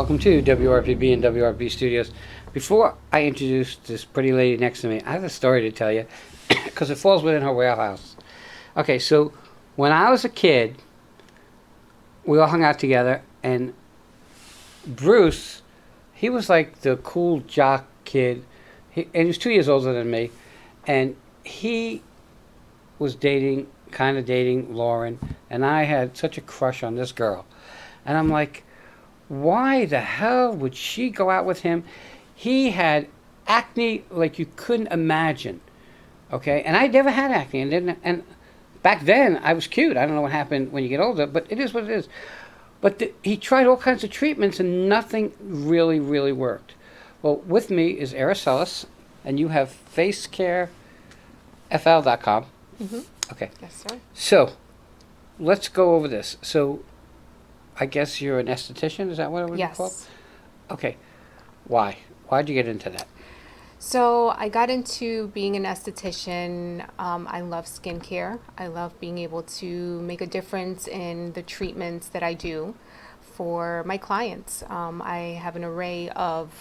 Welcome to WRPB and WRPB Studios. Before I introduce this pretty lady next to me, I have a story to tell you because it falls within her wheelhouse. Okay, so when I was a kid, we all hung out together, and Bruce, he was like the cool jock kid, and he was 2 years older than me, and he was kind of dating Lauren, and I had such a crush on this girl. And I'm like, why the hell would she go out with him? He had acne like you couldn't imagine, okay? And I never had acne, and back then I was cute. I don't know what happened when you get older, but it is what it is. But he tried all kinds of treatments, and nothing really, really worked. Well, with me is Araceli, and you have FacecareFL.com. Mm-hmm. Okay. Yes, sir. So, let's go over this. So, I guess you're an esthetician, is that what it would be called? Yes. Okay. Why? Why'd you get into that? So I got into being an esthetician. I love skincare. I love being able to make a difference in the treatments that I do for my clients. I have an array of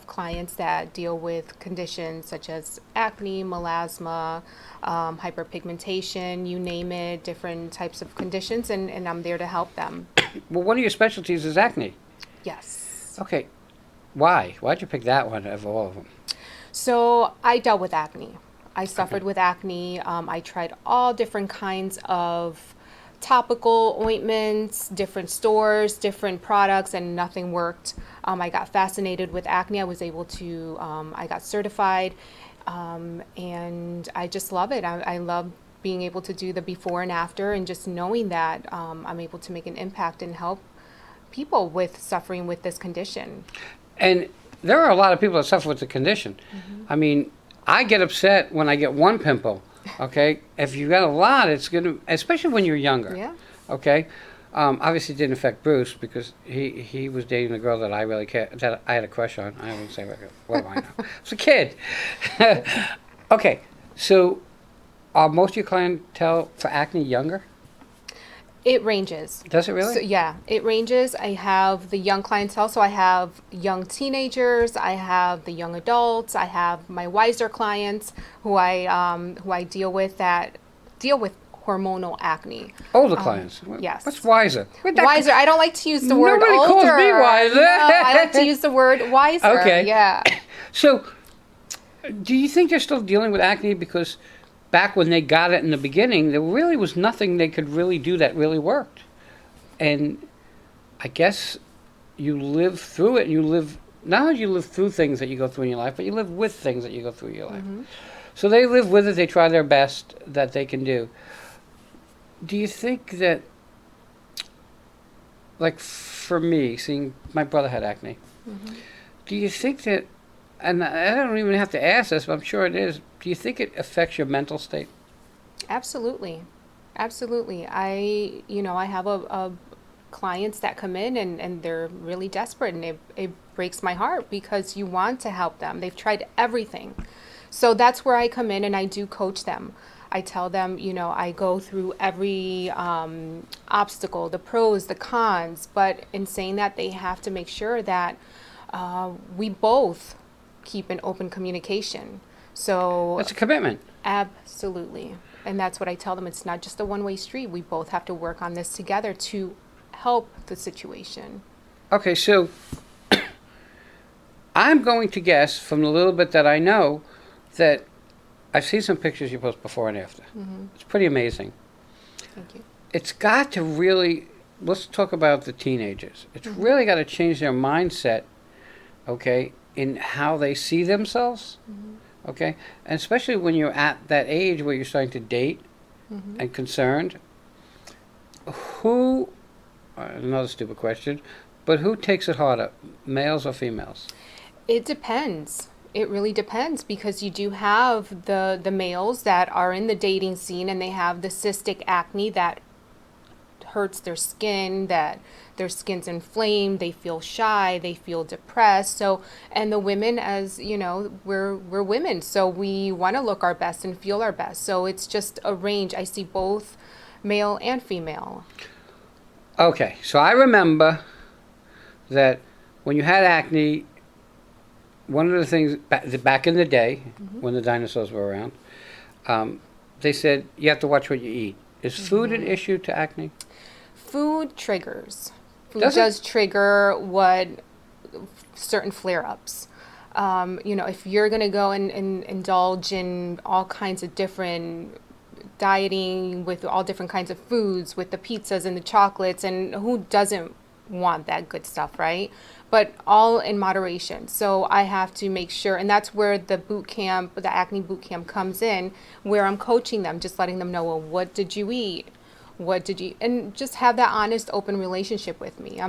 clients that deal with conditions such as acne, melasma, hyperpigmentation, you name it, different types of conditions, and I'm there to help them. Well, one of your specialties is acne. Yes. Okay. Why? Why'd you pick that one of all of them? So I dealt with acne. I suffered with acne. I tried all different kinds of topical ointments, different stores, different products, and nothing worked. I got fascinated with acne. I was able to, I got certified, and I just love it. I love being able to do the before and after, and just knowing that I'm able to make an impact and help people with suffering with this condition. And there are a lot of people that suffer with the condition. Mm-hmm. I mean, I get upset when I get one pimple, okay? If you got a lot, it's going to, especially when you're younger, Yeah. okay? Obviously, it didn't affect Bruce because he was dating a girl that I really that I had a crush on. I wouldn't say, what do I know? I was a kid. Okay, so are most of your clientele for acne younger? It ranges. Does it really? So, yeah, it ranges. I have the young clientele, so I have young teenagers, I have the young adults, I have my wiser clients who I deal with that deal with hormonal acne. Older clients? Yes. What's wiser? Wiser. I don't like to use the word Nobody older. calls me wiser. No, I like to use the word wiser. Okay. Yeah. So, do you think they're still dealing with acne because back when they got it in the beginning, there really was nothing they could really do that really worked? And I guess you live through it, and not only you live through things that you go through in your life, but you live with things that you go through in your life. Mm-hmm. So they live with it, they try their best that they can do. Do you think that, like for me, seeing my brother had acne, Mm-hmm. do you think that, and I don't even have to ask this, but I'm sure it is, do you think it affects your mental state? Absolutely. Absolutely. I have a clients that come in and they're really desperate, and it breaks my heart because you want to help them. They've tried everything. So that's where I come in and I do coach them. I tell them, I go through every obstacle, the pros, the cons, but in saying that, they have to make sure that we both keep an open communication. So That's a commitment. absolutely. And that's what I tell them. It's not just a one-way street. We both have to work on this together to help the situation. Okay, so I'm going to guess from the little bit that I know that I've seen some pictures you post before and after. Mm-hmm. It's pretty amazing. Thank you. It's got to really, let's talk about the teenagers. It's Mm-hmm. really got to change their mindset, okay, in how they see themselves, Mm-hmm. okay? And especially when you're at that age where you're starting to date Mm-hmm. and concerned. Who, another stupid question, but who takes it harder, males or females? It depends. It really depends, because you do have the males that are in the dating scene and they have the cystic acne that hurts their skin, that their skin's inflamed, they feel shy, they feel depressed. So, and the women, as you know, we're women, so we want to look our best and feel our best. So it's just a range. I see both male and female. Okay, so I remember that when you had acne, one of the things back in the day, when the dinosaurs were around, they said you have to watch what you eat. Is food an issue to acne? Food triggers. Food Does it? does trigger what certain flare-ups. If you're going to go and indulge in all kinds of different dieting with all different kinds of foods, with the pizzas and the chocolates, and who doesn't want that good stuff, right? But all in moderation. So I have to make sure, and that's where the boot camp, the acne boot camp comes in, where I'm coaching them, just letting them know, well, what did you eat? And just have that honest, open relationship with me.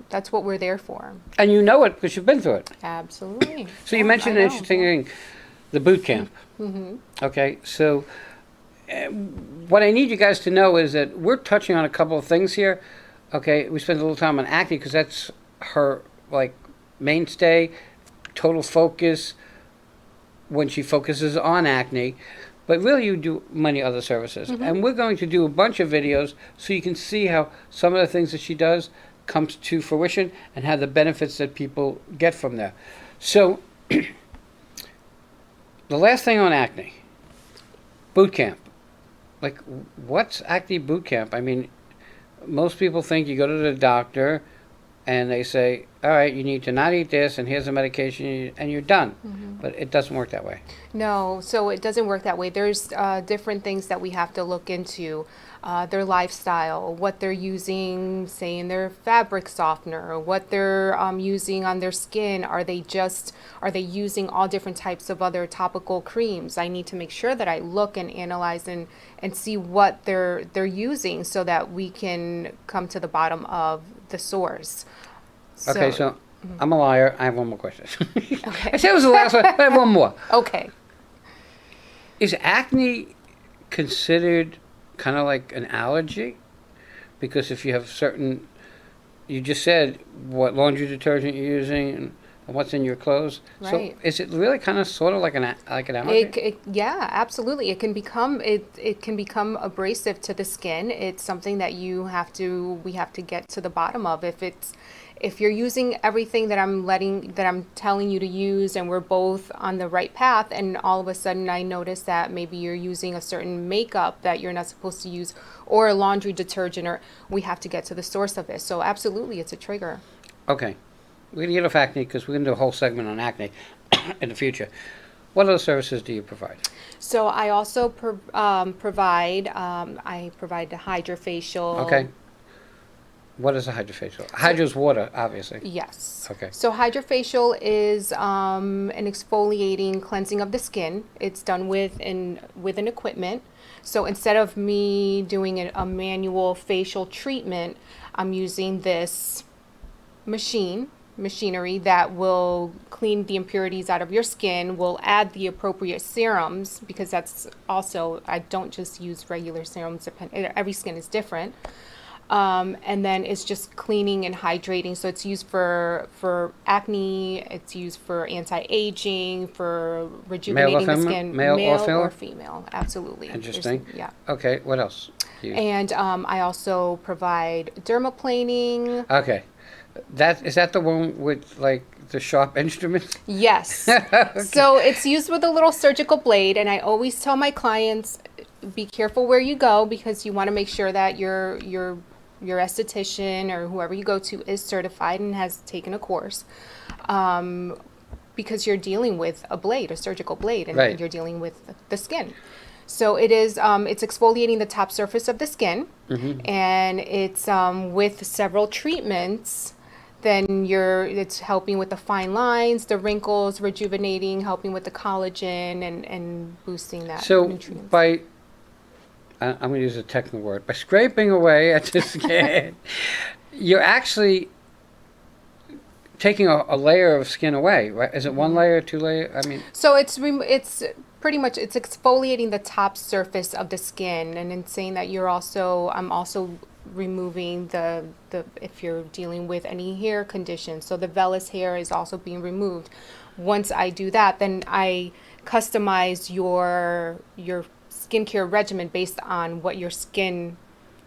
That's what we're there for. And you know it because you've been through it. Absolutely. So you mentioned an interesting thing, the boot camp. Mm-hmm. Okay, so what I need you guys to know is that we're touching on a couple of things here. Okay, we spent a little time on acne because that's her mainstay, total focus when she focuses on acne. But really you do many other services. Mm-hmm. And we're going to do a bunch of videos so you can see how some of the things that she does comes to fruition and how the benefits that people get from there. So the last thing on acne, boot camp. What's acne boot camp? I mean, most people think you go to the doctor and they say, all right, you need to not eat this, and here's the medication, and you're done. Mm-hmm. But it doesn't work that way. No, so it doesn't work that way. There's different things that we have to look into. Their lifestyle, what they're using, say in their fabric softener, what they're using on their skin. Are they using all different types of other topical creams? I need to make sure that I look and analyze and see what they're using so that we can come to the bottom of the source. Okay, so I'm a liar. I have one more question. Okay. I said it was the last one, but I have one more. Okay. Is acne considered kind of like an allergy? Because if you have you just said what laundry detergent you're using and what's in your clothes. Right. So is it really kind of sort of like an allergy? Yeah, absolutely. It can become abrasive to the skin. It's something that we have to get to the bottom of. If you're using everything that I'm telling you to use, and we're both on the right path, and all of a sudden I notice that maybe you're using a certain makeup that you're not supposed to use, or a laundry detergent, we have to get to the source of this. So absolutely, it's a trigger. Okay. We're going to get off acne because we're going to do a whole segment on acne in the future. What other services do you provide? So I also provide the Hydrafacial. Okay. What is a Hydrafacial? Hydra's water, obviously. Yes. Okay. So Hydrafacial is an exfoliating cleansing of the skin. It's done with an equipment. So instead of me doing a manual facial treatment, I'm using this machinery that will clean the impurities out of your skin, will add the appropriate serums, because that's also, I don't just use regular serums, every skin is different. And then it's just cleaning and hydrating. So it's used for acne, it's used for anti-aging, for rejuvenating the skin. Male or female, absolutely. Interesting. Yeah. Okay, what else? And I also provide dermaplaning. Okay. Is that the one with the sharp instruments? Yes. Okay. So it's used with a little surgical blade, and I always tell my clients, be careful where you go, because you want to make sure that your esthetician or whoever you go to is certified and has taken a course, because you're dealing with a surgical blade, and right. You're dealing with the skin. So it's exfoliating the top surface of the skin, and it's with several treatments. Then it's helping with the fine lines, the wrinkles, rejuvenating, helping with the collagen, and boosting that nutrients. So I'm going to use a technical word, by scraping away at the skin, you're actually taking a layer of skin away, right? Is it one layer, 2 layer? I mean, so it's pretty much, it's exfoliating the top surface of the skin, and in saying that I'm also removing the if you're dealing with any hair conditions, so the vellus hair is also being removed. Once I do that, then I customize your skincare regimen based on what your skin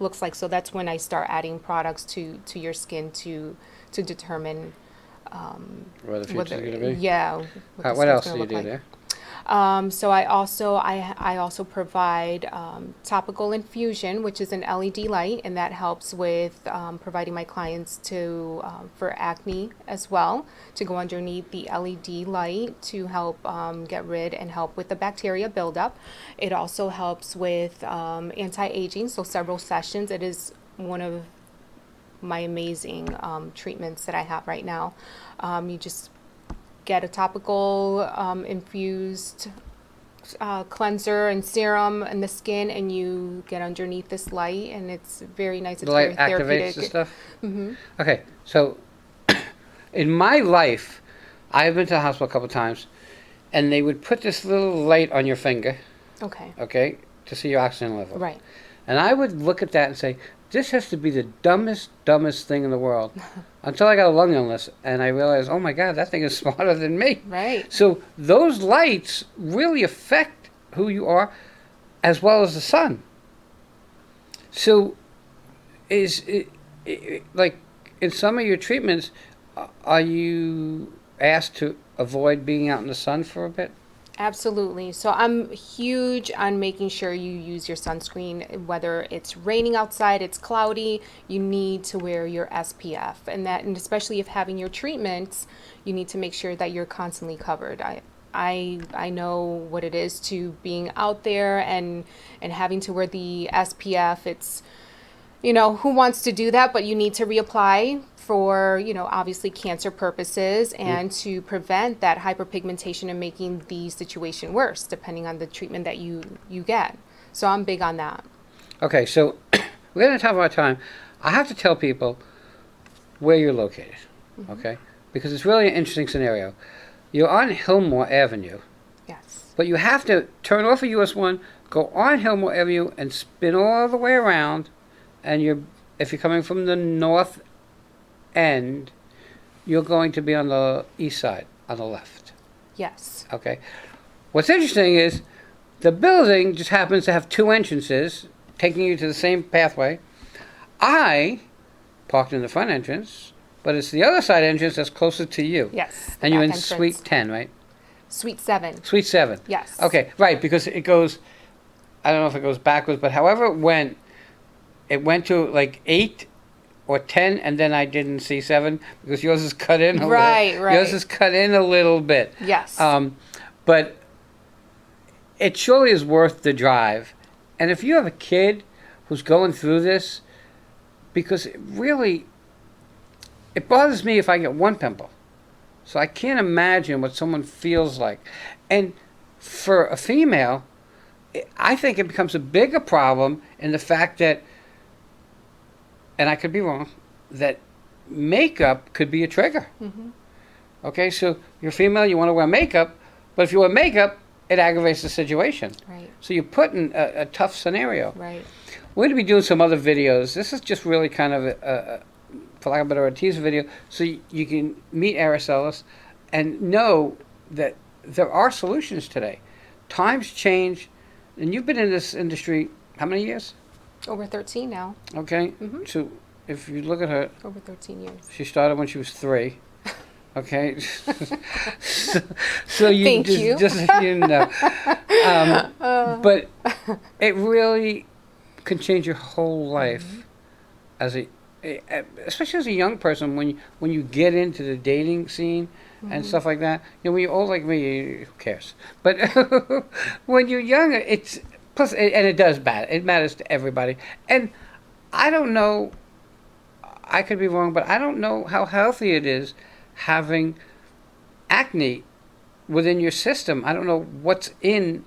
looks like. So that's when I start adding products to your skin to determine Where the future's going to be? Yeah. What else do you do there? So I also provide Topical Infusion, which is an LED light, and that helps with providing my clients for acne as well, to go underneath the LED light to help get rid and help with the bacteria buildup. It also helps with anti-aging, so several sessions. It is one of my amazing treatments that I have right now. You just get a topical infused cleanser and serum in the skin, and you get underneath this light, and it's very nice. It's The light very activates therapeutic. the stuff? Mm-hmm. Okay, so in my life, I've been to the hospital a couple times, and they would put this little light on your finger, Okay. to see your oxygen level. Right. And I would look at that and say, this has to be the dumbest thing in the world. Until I got a lung illness, and I realized, oh my God, that thing is smarter than me. Right. So those lights really affect who you are, as well as the sun. So, is it, like in some of your treatments, are you asked to avoid being out in the sun for a bit? Absolutely. So I'm huge on making sure you use your sunscreen, whether it's raining outside, it's cloudy, you need to wear your SPF. And especially if having your treatments, you need to make sure that you're constantly covered. I know what it is to being out there and having to wear the SPF. It's, who wants to do that? But you need to reapply for, obviously cancer purposes, and to prevent that hyperpigmentation and making the situation worse, depending on the treatment that you get. So I'm big on that. Okay, so we're going to talk about time. I have to tell people where you're located, okay? Because it's really an interesting scenario. You're on Hillmore Avenue. Yes. But you have to turn off of US 1, go on Hillmore Avenue, and spin all the way around. And if you're coming from the north end, you're going to be on the east side, on the left. Yes. Okay. What's interesting is the building just happens to have two entrances taking you to the same pathway. I parked in the front entrance, but it's the other side entrance that's closer to you. Yes. And you're in back Suite entrance. 10, right? Suite 7. Suite 7. Yes. Okay, right, because it goes, I don't know if it goes backwards, but however it went to like 8 or 10, and then I didn't see 7 because yours is cut in a little. Right. Yours is cut in a little bit. Yes. But it surely is worth the drive. And if you have a kid who's going through this, because it bothers me if I get one pimple. So I can't imagine what someone feels like. And for a female, I think it becomes a bigger problem in the fact that, and I could be wrong, that makeup could be a trigger. Mm-hmm. Okay, so you're female, you want to wear makeup, but if you wear makeup, it aggravates the situation. Right. So you're put in a tough scenario. Right. We're going to be doing some other videos. This is just really kind of, for lack of a better word, a teaser video, so you can meet Araceli and know that there are solutions today. Times change, and you've been in this industry how many years? Over 13 now. Okay, Mhm. so if you look at her, Over 13 years. she started when she was 3. Okay, so you just so you know, but it really can change your whole life as especially as a young person when you get into the dating scene and stuff like that. When you're old like me, who cares? But when you're younger, it's plus, and it does matter. It matters to everybody. And I don't know. I could be wrong, but I don't know how healthy it is having acne within your system. I don't know what's in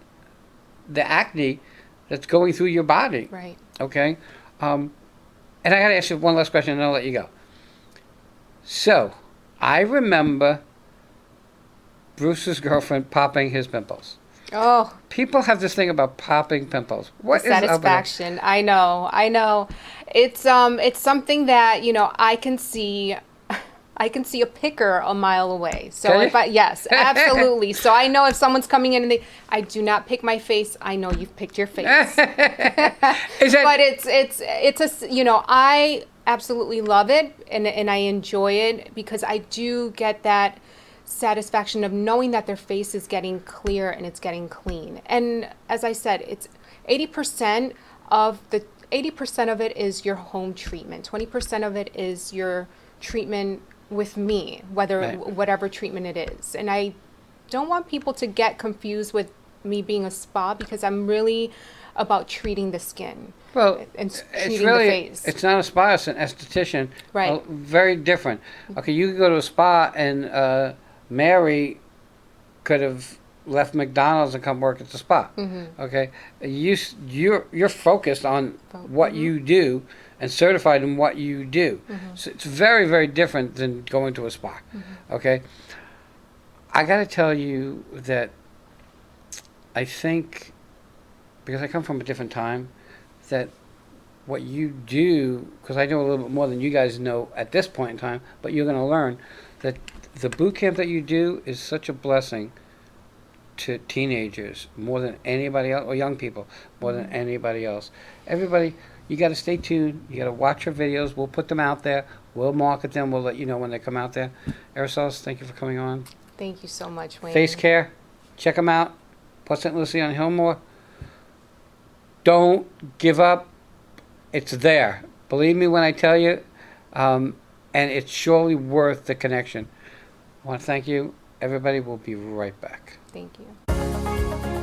the acne that's going through your body. Right. Okay? And I got to ask you one last question and I'll let you go. So, I remember Bruce's girlfriend popping his pimples. Oh, People have this thing about popping pimples. What the is up with that? satisfaction. I know. It's something that, I can see a picker a mile away. So Can you? yes, absolutely. So I know if someone's coming in and I do not pick my face, I know you've picked your face. Is that, But it's absolutely love it, and I enjoy it because I do get that satisfaction of knowing that their face is getting clear and it's getting clean. And as I said, it's 80% of the 80% of it is your home treatment. 20% of it is your treatment with me, whatever treatment it is. And I don't want people to get confused with me being a spa because I'm really about treating the skin. Well, and it's treating really, the face. it's not a spa, it's an esthetician. Right. Very different. Okay, you could go to a spa and Mary could have left McDonald's and come work at the spa. Okay, you're focused on what you do and certified in what you do. So it's very, very different than going to a spa. Okay, I got to tell you that I think, because I come from a different time, that what you do, because I know a little bit more than you guys know at this point in time, but you're going to learn that the boot camp that you do is such a blessing to teenagers more than anybody else, or young people more than anybody else. Everybody, you got to stay tuned. You got to watch our videos. We'll put them out there. We'll market them. We'll let you know when they come out there. Aerosols, thank you for coming on. Thank you so much, Wayne. Facecare, check them out. Port St. Lucie on Hillmore. Don't give up. It's there. Believe me when I tell you. And it's surely worth the connection. I want to thank you. Everybody will be right back. Thank you.